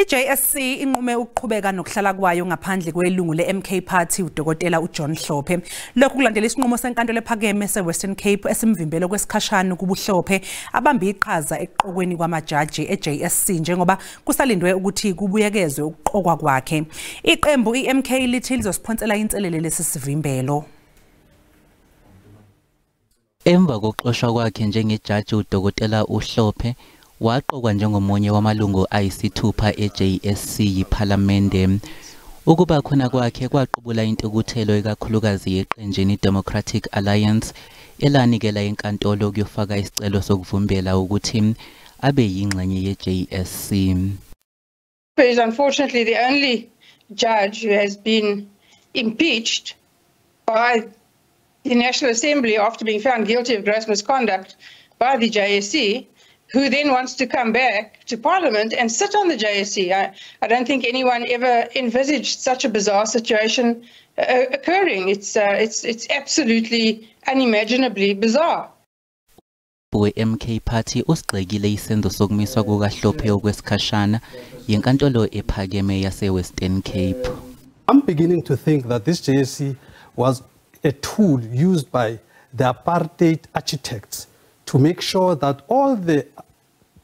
I-JSC inqume ukuqhubeka nokuhlala kwayo ngaphandle kwelungu le-MK Party uDokotela uJohn Hlophe. Lokhu kulandela isinqumo senkantolo ephakeme se-Western Cape esimvimbelo kwesikhashana kubuhlophe abambe iqhaza ekuqokweni kwamajaji e-JSC njengoba kusalindwe ukuthi kubuyekezwe ukuqokwa kwakhe. Iqembu i-MK lithi lizosiphonsela inselele lesisivimbelo. Emva kokuxoshwa kwakhe njengejaji uDokotela uHlophe waqokwa njengomunye wamalungu ayisithupha e-JSC yiphalamende. Ukuba khona kwakhe kwaqubula intukuthelo ikakhulukazi yeqenjini Democratic Alliance elanikela inkantolo kuyofaka isicelo sokuvimbela ukuthi abe yingxenye ye-JSC. Is unfortunately the only judge who has been impeached by the National Assembly after being found guilty of gross misconduct by the JSC, who then wants to come back to Parliament and sit on the JSC. I don't think anyone ever envisaged such a bizarre situation occurring. It's absolutely unimaginably bizarre. We-MK Party usigxekile isenzo sokumiswa kukaHlophe okwesikhashana yenkantolo ephakeme yase-Western Cape. I'm beginning to think that this JSC was a tool used by the apartheid architects to make sure that all the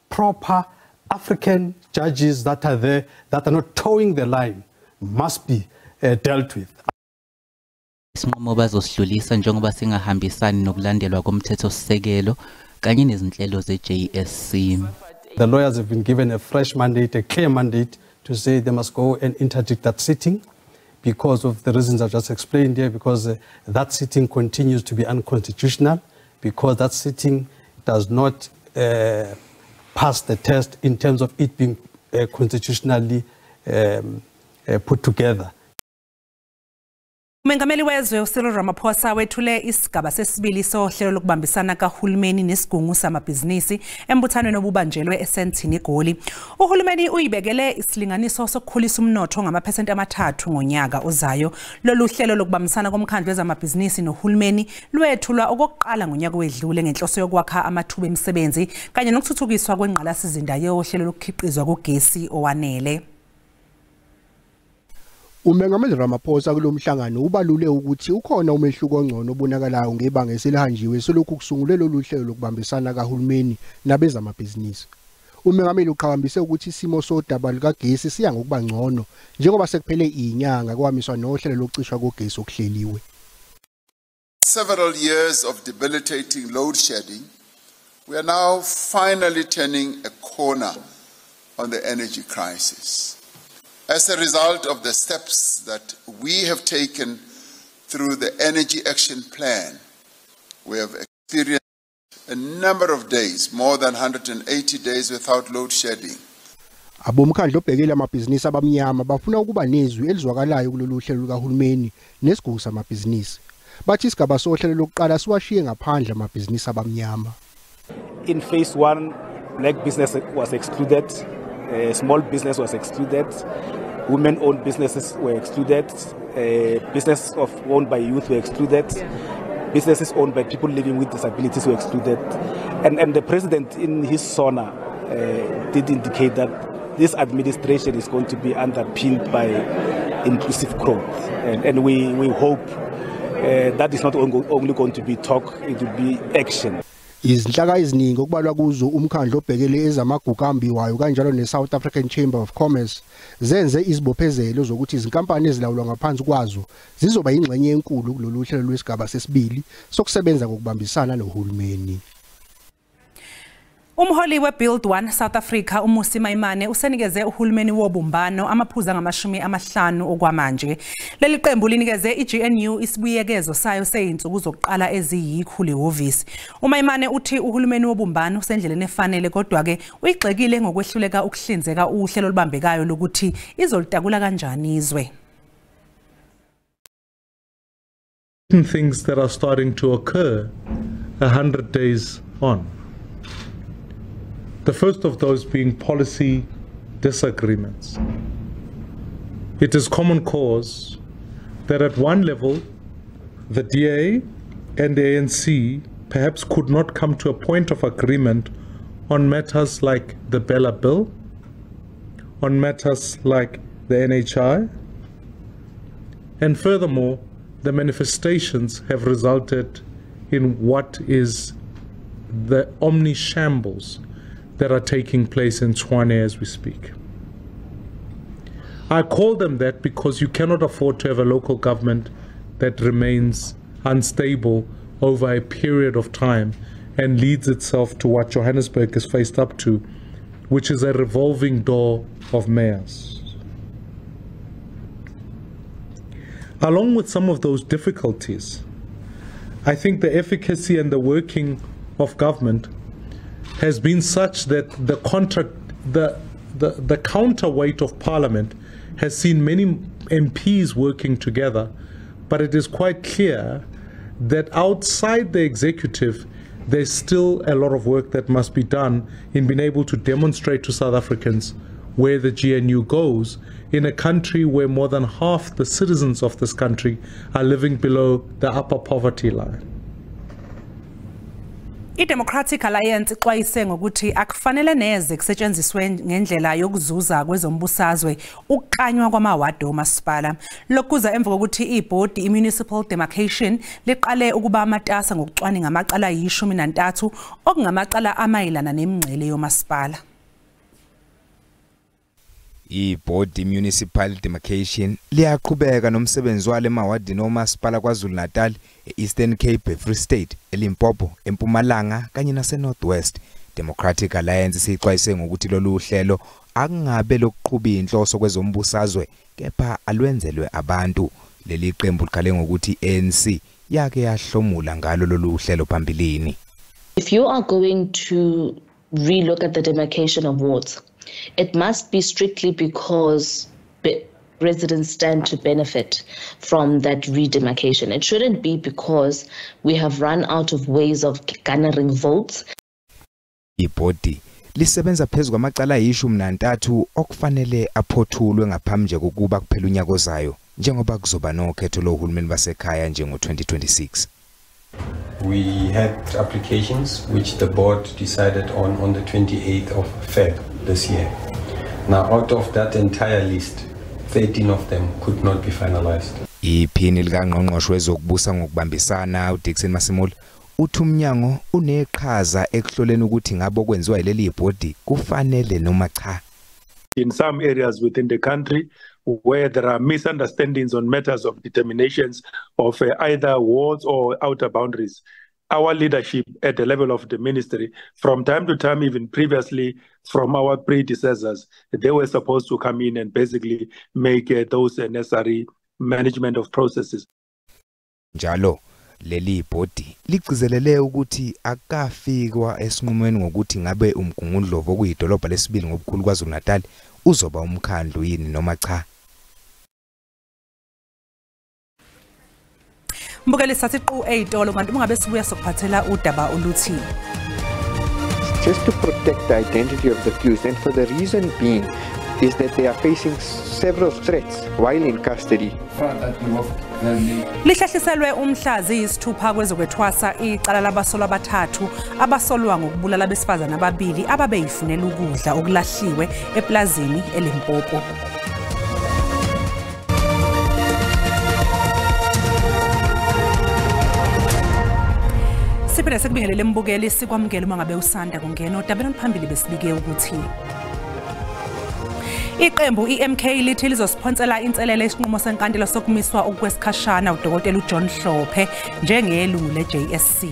proper African judges that are there, that are not towing the line, must be dealt with. Isinqumo bazosidlulisa njengoba singahambisani nokulandelwa komthethosisekelo kanye nezinhlelo ze-JSC. The lawyers have been given a fresh mandate, a clear mandate, to say they must go and interdict that sitting because of the reasons I've just explained here, because that sitting continues to be unconstitutional, because that sitting does not pass the test in terms of it being constitutionally put together. Umengameli wezwe uCyril Ramaphosa wethule isigaba sesibili sohlelo lokubambisana kahulumeni nesigungu samabhizinisi embuthanweni obubanjelwe eSandton eGoli. Uhulumeni uyibekele isilinganiso sokukhulisa umnotho ngamaphesenti 3 ngonyaka ozayo. Lolu hlelo lokubambisana komkhandlu wezamabhizinisi nohulumeni lwethulwa okokuqala ngonyaka wedlule ngenhloso yokwakha amathuba emisebenzi kanye nokuthuthukiswa kwengqalasizinda yohlelo lokukhiqizwa kogesi owanele. Umengameli Ramaphosa kulomhlangano ubalule ukuthi ukhona umehluko ongcono obonakalayo ngebanga eselihanjiwe selokhu kusungulwe lolu hlelo lokubambisana kahulumeni nabezamabhizinisi. Umengameli uqhakambise ukuthi isimo sodaba lukagesi siya ngokuba ngcono njengoba sekuphele inyanga kwamiswa nohlelo lokucishwa kogesi okuhleliwe. Several years of debilitating load shedding, we are now finally turning a corner on the energy crisis. As a result of the steps that we have taken through the Energy Action Plan, we have experienced a number of days, more than 180 days without load shedding. Abomkhandlu obhekela amabhizinisi abamnyama bafuna ukuba nezwi elizwakalayo kulolu hlelo lukahulumeni nesigungu samabhizinisi. Bathi isigaba sohlelo lokuqala siwashiye ngaphandle amabhizinisi abamnyama. In phase 1, black business was excluded. Small business was excluded, women-owned businesses were excluded, businesses owned by youth were excluded, businesses owned by people living with disabilities were excluded. And the president in his SONA did indicate that this administration is going to be underpinned by inclusive growth. And we hope that is not only going to be talk, it will be action. Izinhlaka eziningi okubalwa kuzo umkhandlu obhekele ezamagugu ambiwayo kanjalo ne-South African Chamber of Commerce zenze izibophezelo zokuthi izinkampani ezilawulwa ngaphansi kwazo zizoba yingxenye enkulu kulolu hlelo lwesigaba sesibili sokusebenza ngokubambisana nohulumeni. Umholi we-Build One South Africa uMmusi Maimane usenikeze uhulumeni wobumbano amaphuzu angama-50 okwamanje. Leli qembu linikeze i-GNU isibuyekezo sayo seyinsuku zokuqala eziyikhulu ehhovisi. uMaimane uthi uhulumeni wobumbano usendleleni efanele kodwa-ke uyigxekile ngokwehluleka ukuhlinzeka uhlelo olubambekayo lokuthi izolitakula kanjani izwe. Things that are starting to occur 100 days on. The first of those being policy disagreements. It is common cause that at one level, the DA and the ANC perhaps could not come to a point of agreement on matters like the Bella Bill on matters like the NHI. And furthermore, the manifestations have resulted in what is the omni-shambles that are taking place in Tshwane as we speak. I call them that because you cannot afford to have a local government that remains unstable over a period of time and leads itself to what Johannesburg is faced up to, which is a revolving door of mayors. Along with some of those difficulties, I think the efficacy and the working of government has been such that the counterweight of Parliament has seen many MPs working together, but it is quite clear that outside the executive, there's still a lot of work that must be done in being able to demonstrate to South Africans where the GNU goes in a country where more than half the citizens of this country are living below the upper poverty line. I-Democratic Alliance ixwayise ngokuthi akufanele neze kusetshenziswe ngendlela yokuzuza kwezombusazwe ukukanywa kwamawadi omasipala. Lokuza emva kokuthi ibhodi i-Municipal Demarcation liqale ukuba amatasa ngokucwaninga amacala yi-13 okungamacala amayelana nemingcele yomasipala. I-Board Municipal Demarcation liyaqhubeka nomsebenzi wale mawadini omasipala KwaZulu-Natal, Eastern Cape, Free State, eLimpopo, eMpumalanga kanye naseNorthwest. Democratic Alliance sixwayise ngokuthi lolu hlelo akungabe lokuqhuba inhloso kwezombusazwe kepha alwenzelwe abantu. Leli qembu liqale ngokuthi ANC yake yahlomula ngalo lolu hlelo phambilini. If you are going to relook at the demarcation of wards, it must be strictly because residents stand to benefit from that redemarcation. It shouldn't be because we have run out of ways of garnering votes. Ibhodi lisebenza phezulu kwamacala ayi-13 okufanele aphothulwe ngaphambi kokuba kuphela unyaka ozayo njengoba kuzoba nokhetho lohulumeni basekhaya njengo-2026. We had applications which the board decided on the 28th of Feb this year. Now, out of that entire list, 13 of them could not be finalized. Iphini likaNgqongqoshe wezokubusa ngokubambisana uDixon Masimula uthi umnyango uneqhaza ekuhloleni ukuthi ngabe okwenziwa leli bhodi kufanele noma cha. In some areas within the country where there are misunderstandings on matters of determinations of either wards or outer boundaries, our leadership at the level of the ministry, from time to time, even previously from our predecessors, they were supposed to come in and basically make those necessary management of processes. Njalo leli bhodi ligcizelele ukuthi akafikwa esinqumweni ngokuthi ngabe umgungundlovu okuyidolobha lesibili ngobukhulu KwaZulu-Natal uzoba umkhandlu yini noma cha. Mbukeli sasiqu eyitolo kanti ungabe sibuya sokuphathela udaba oluthi just to protect the identity of the accused, and for the reason being is that they are facing several threats while in custody. Lihlahliselwe umhlazi isithupha kwezokwethwasa icala labasolwa abathathu abasolwa ngokubulala besifazana ababili ababeyifunela ukudla okulahliwe eplazini eLimpopo. Siphinde sikubingelele mbukeli sikwamukela uma ngabe usanda kungena odabeni phambili besibike ukuthi iqembu iMK lithi lizosiphonsela inselele isinqumo senkantolo sokumiswa okwesikhashana uDokotela uJohn Hlophe njengelungu leJSC.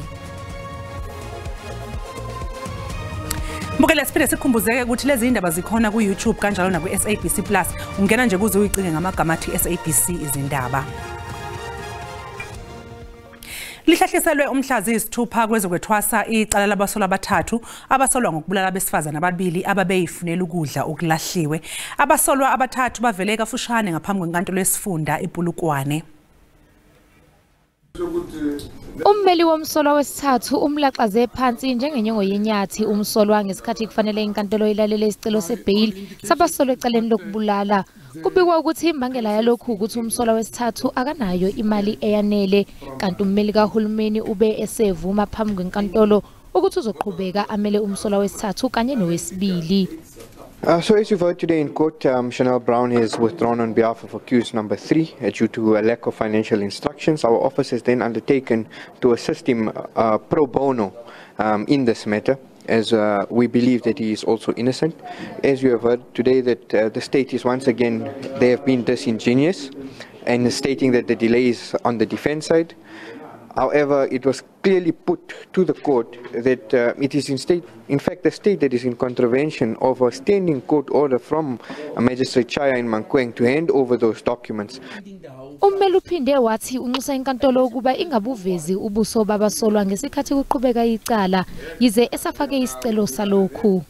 Mbukela siphinde sikhumbuzeke ukuthi lezi indaba zikhona ku-YouTube kanjalo na ku-SABC Plus. Ungena nje kuze uyicinge ngamagama athi SABC izindaba. Lihlahliselwe umhlazi isithupha kwezokwethwasa icala labasolwa abathathu abasolwa ngokubulala besifazana ababili ababeyifunela ukudla okulahliwe. Abasolwa abathathu bavele kafushane ngaphambi kwenkantolo yesifunda ePulukwane. Ummeli womsolwa wesithathu umlaxaze phansi njengenyengo yenyathi umsolwa ngesikhathi kufanele inkantolo ilalele isicelo sebail sabasolwa ecaleni lokubulala. Kubikwa ukuthi imbangela yalokhu ukuthi umsolwa wesithathu akanayo imali eyanele kanti ummeli kahulumeni ube esevuma phambi kwenkantolo ukuthi uzoqhubeka amele umsolwa wesithathu kanye nowesibili. So as you've heard today in court, Chanel Brown has withdrawn on behalf of accused number 3 due to a lack of financial instructions. Our office has then undertaken to assist him pro bono in this matter, as we believe that he is also innocent. As you have heard today, that the state is once again, they have been disingenuous and stating that the delay is on the defense side. However, it was clearly put to the court that it is in fact the state that is in contravention of a standing court order from Magistrate Chaya in Mankweng to hand over those documents. Ummeli uphinde wathi unxusa inkantolo ukuba ingabuvezi ubuso babasolwa ngesikhathi kuqhubeka icala yize esafake isicelo salokhu.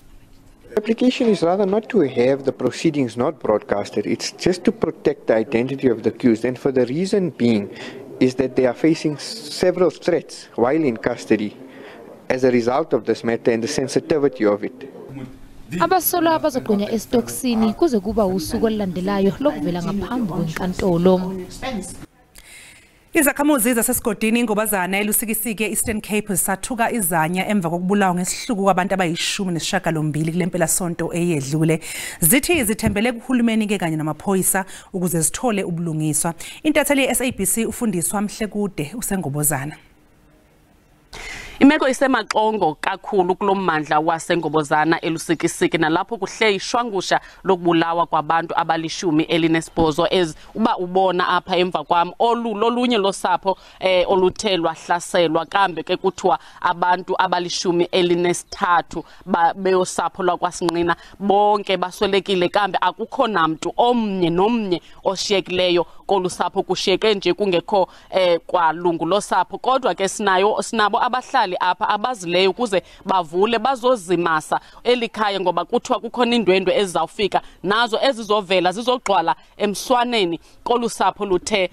The application is rather not to have the proceedings not broadcasted, it's just to protect the identity of the accused, and for the reason being is that they are facing several threats while in custody as a result of this matter and the sensitivity of it. Abasolwa abazogqunywa esitoksini kuze kuba usuku olulandelayo lokuvela ngaphambi kwenkantolo. Izakhamuzi zasesigodini iNgobazana elusikisike Eastern Cape sathuka izanya emva kokubulawa ngesihluku kwabantu abayi-18 kulempela sonto eyedlule. Zithi zithembele kuhulumeni ke kanye namaphoyisa ukuze zithole ubulungiswa. Intatheli ye-SABC ufundiswa Mhlekude useNgobozana. Imeko isemaxongo kakhulu kulommandla waseNgobozana elusikisiki nalapho kuhle ishwangusha lokubulawa kwabantu abali-18 uba ubona apha emva kwami olunye losapho oluthelwa hlaselwa kambe ke kuthiwa abantu abali-13 beyosapho lwakwaSinqina bonke baswelekile kambe akukho namntu omnye nomnye oshiyekileyo kolusapho kushiyeke nje kungekho kwalungu losapho kodwa ke sinabo abahlali apha abazileyo kuze bavule bazozimasa elikhaya ngoba kuthiwa kukhona indwendwe ezizawufika nazo ezizovela zizogqwala emswaneni kolusapho luthe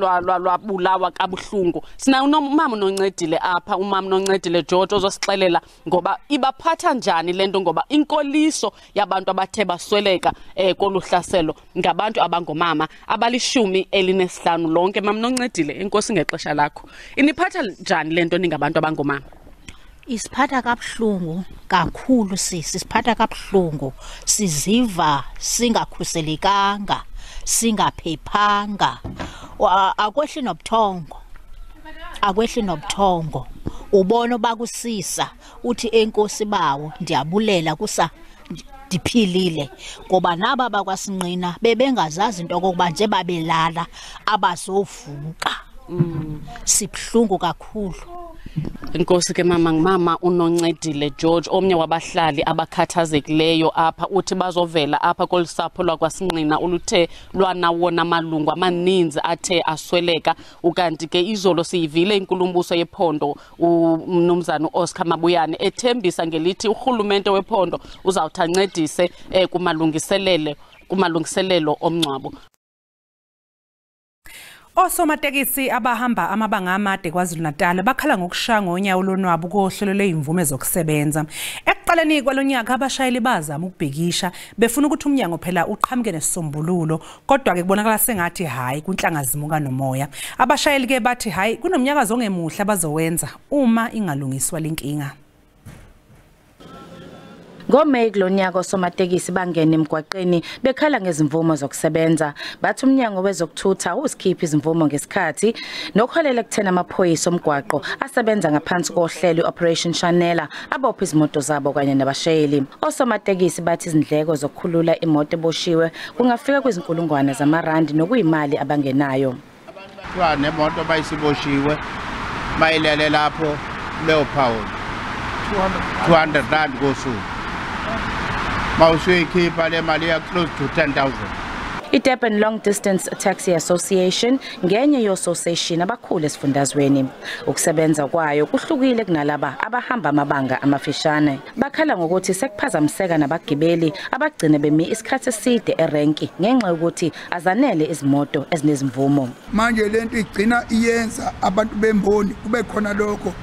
lwabulawa kabuhlungu. Sina umama noncedile apha, umama noncedile George ozosixelela ngoba ibaphatha njani lento ngoba inkoliso yabantu abathe basweleka koluhlaselo ngabantu abangomama abali-15 lonke. Mama noncedile, enkosi ngexesha lakho. Iniphatha njani lento ningabantu abangomama? Isiphatha kabuhlungu kakhulu siphatha kabuhlungu, siziva singakhuselekanga, singaphephanga, akwehli nobuthongo ubona bakusisa uthi enkosi bawo ndiyabulela kusa diphilile ngoba naba bakwaSinqina bebengazazi into okokuba nje babelala abazovuka. Sibhlungu kakhulu. Inkosi ke mama unoncedile George omnye wabahlali abakhathazekileyo apha uthi bazovela apha kolusapho lwakwaSinqina oluthe lwanawona amalungu amaninzi athe asweleka ukanti ke izolo siyivile inkulumbuso yephondo umnumzana Oscar Mabuyane ethembisa ngelithi urhulumente wephondo uzawuthi ancedise kumalungiselelo omngcwabo. Osomatekisi abahamba amabanga amade KwaZulu-Natal bakhala ngokushaya ngonyawo lonwabo kohlelo lwezimvume zokusebenza. Ekuqaleni kwalonyaka abashayeli bazama ukubhekisha befuna ukuthi umnyango phela uqhamuke nesisombululo kodwa ke kubonakala sengathi hayi kunhlanga zimuka nomoya. Abashayeli ke bathi hayi kunomnyakazo ongemuhle abazowenza uma ingalungiswa lenkinga. NgoMeyi kulonyaka osomatekisi bangena emgwaqeni bekhala ngezimvumo zokusebenza. Bathi umnyango wezokuthutha usikhipha izimvumo ngesikhathi nokholela ekuthena amaphoyisa omgwaqo asebenza ngaphansi kohlelo Operation Chanela abopha izimoto zabo kanye nabashayeli. Osomatekisi bathi izindleko zokukhulula imoto eboshiwe kungafika kwizinkulungwane zamarandi nokuyimali abangenayo. Kwa nemoto bayisiboshiwe bayilele lapho leyo power 200 rand ngosuku. Mawusuyikhipha le mali ya close to 10,000. IDurban Long Distance Taxi Association ngenye ye-association abakhulu esifundazweni. Ukusebenza kwayo kuhlukile kunalaba abahamba amabanga amafishane. Bakhala ngokuthi sekuphazamiseka nabagibeli abagcine bemi isikhathi eside erenki ngenxa yokuthi azanele izimoto ezinezimvumo. Manje lento igcina iyenza abantu bemboni kube khona lokho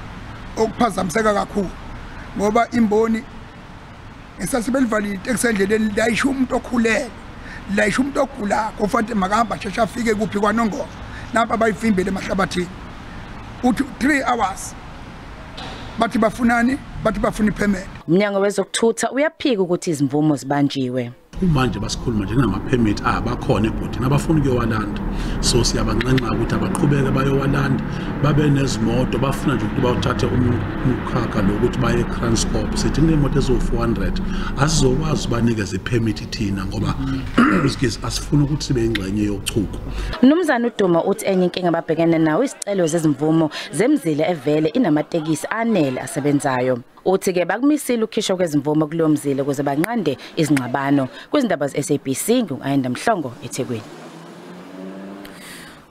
okuphazamiseka kakhulu ngoba imboni esasibelivalide eksendleleni layisho umuntu okhulele layisho umuntu ogula kofanele makahamba shesha afike kuphi kwaNongoma napa bayifimbele emahlabathini uthi 3 hours bathi bafunani bathi bafuna ipermit. Umnyango wezokuthutha uyaphika ukuthi izimvumo zibanjiwe. Manje basikhuluma njengama-permit abakhona ebhodini abafuna ukuyowalanda, so siyabanxenxa ukuthi abaqhubeke bayowalanda, babe nezimoto, bafuna nje ukuthi bawuthathe umkhakha lokuthi baye eKranskop. Sithi kunemoto ezo-400 asizokwazi banikeze ipermit thina ngoba asifuna ukuthi sibe ingxenye yochuku. Mnumzana uDuma uthi enye inkinga ababhekene nawo isicelo zezimvumo zemzila evele inamatekisi anele asebenzayo. Uthi-ke bakumisile ukhishwa kwezimvumo kuleyo mzila ukuze banqande izingxabano. Kwizindaba ze-SABC ngu-Ayanda Mhlongo eThekwini.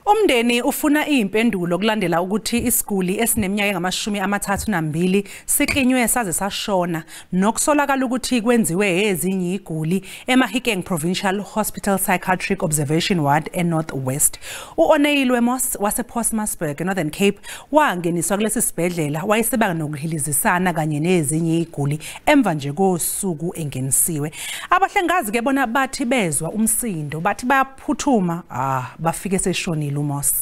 Umndeni ufuna impendulo kulandela ukuthi isiguli esineminyaka engamashumi-32 siklinywe saze sashona nokusolakala ukuthi kwenziwe ezinye iguli eMahikeng Provincial Hospital Psychiatric Observation Ward eNorth West. U-Oneilwe Moss wasePostmasburg eNorthern Cape wangeniswa kulesi sibhedlela wayesebanga nokuhilizisana kanye nezinye iguli emva nje kosuku engenisiwe. Abahlengazi-ke bona bathi bezwa umsindo bathi bayaphuthuma bafike seshonile. Lumos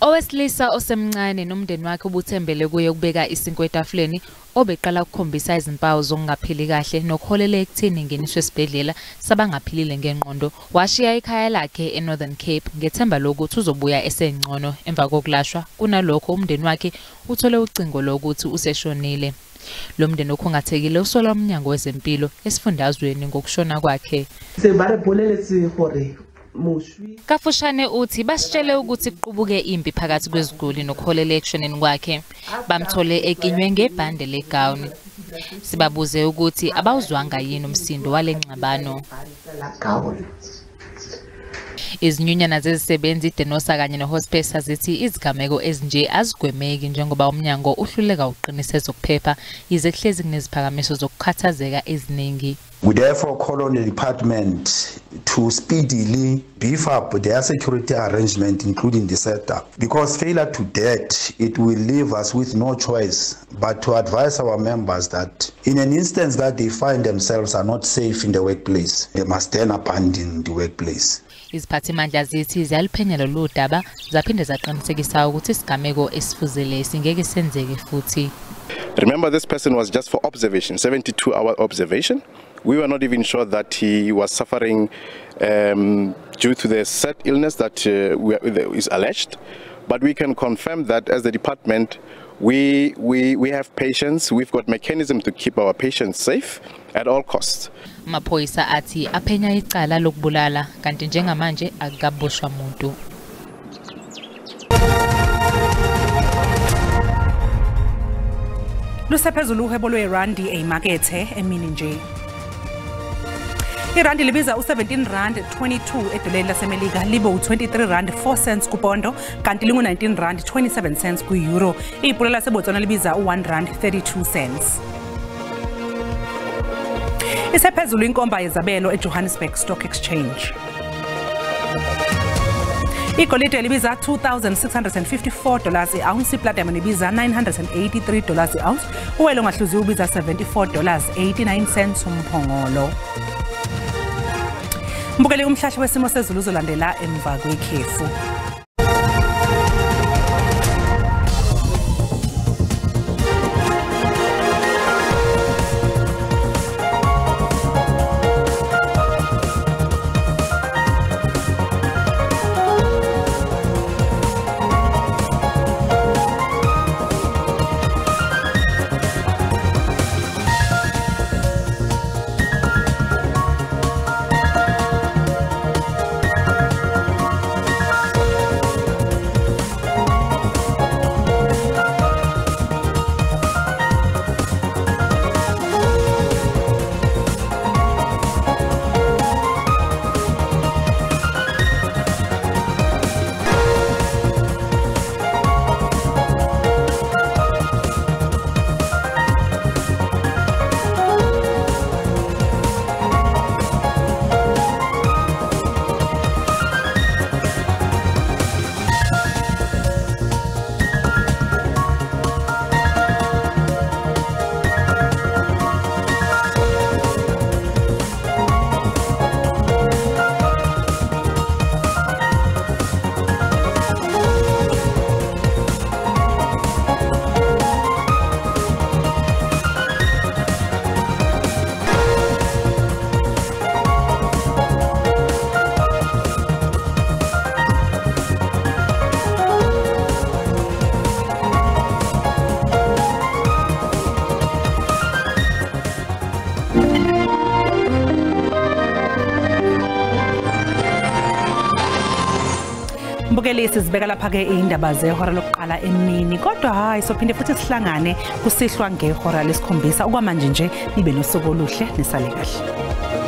Owesilisa osemncane nomndeni wakhe ubuthembele kuye ukubeka isinkwa etafuleni obeqala ukukhombisa izimpawu zokungaphili kahle nokuholela ekuthini ngeniswe esibhedlela sabangaphilile ngengqondo. Washiya ekhaya lakhe eNorthern Cape ngethemba lokuthi uzobuya esengcono emva kokulashwa. Kunalokho umndeni wakhe uthole ucingo lokuthi useshonile. Lo mndeni okhungathekile usola umnyango wezempilo esifundazweni ngokushona kwakhe. Kafushane uthi basitshele ukuthi kuqubuke impi phakathi kweziguli nokuholela ekushoneni kwakhe. Bamthole ekinywe ngebhande legown. Sibabuze ukuthi abawuzwanga yini umsindo wale ngxabano. Izinyunyana zezisebenzi iDenosa kanye noHospice zithi izigameko ezinje azigwemeki njengoba umnyango uhluleka uqinisa ezokuphepha ize kuhlezi kuneziphakamiso zokukhathazeka eziningi. We therefore call on the department to speedily beef up their security arrangement, including the setup. Because failure to that, it will leave us with no choice but to advise our members that in an instance that they find themselves are not safe in the workplace, they must then abandon the workplace. Iziphathimandla zithi ziyaliphenyela lolu daba zaphinde zaqinisekisa ukuthi isigameko esifuzile singeke senzeke futhi. Remember, this person was just for observation, 72-hour observation. We were not even sure that he was suffering due to the said illness that is alleged. But we can confirm that as the department, we have patients, we've got mechanism to keep our patients safe at all costs. Maphoyisa athi aphenya icala lokubulala kanti njengamanje akaboshwa umuntu. Lusephezulu uhwebo lweRandi emakethe emini nje. Irandi libiza u17.22 edoleni laseMelika libe u23.04 kupondo kanti lingu19.27 ku-euro. Ibhula laseBotswana libiza u1.32. Isephezulu inkomba yezabelo eJohannesburg Stock Exchange. Igolide libiza $2,654 i-ounce, iplatinum libiza $983 i-ounce, uwelo ngahluziwe ubiza $74.89 umphongolo. Mbukele umhlahla wesimo sezulu uzolandela emva kwekhefu. Mbukelisi sibeka lapha ke indaba zehora lokuqala emini kodwa hayi sophinde futhi sihlangane kusihlwa ngehora lesikhombisa okwamanje nje nibe nosuku oluhle nisale kahle.